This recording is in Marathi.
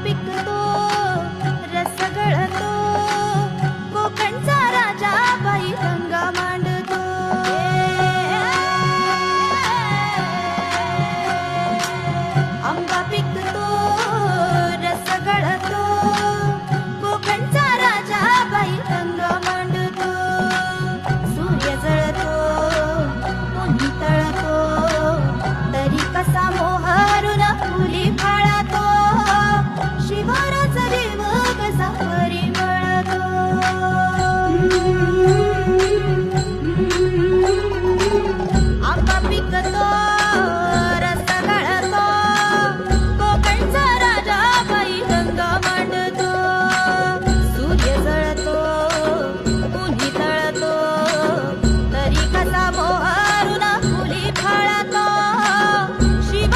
पिकतो रस गळतो कोकणचा राजा बाई गंगा मांडतो आंबा पिकतो रस गळतो कोकणचा राजा बाई गंगा मांडतो सूर्य जळतो कोणी तळतो तरी कसा मोह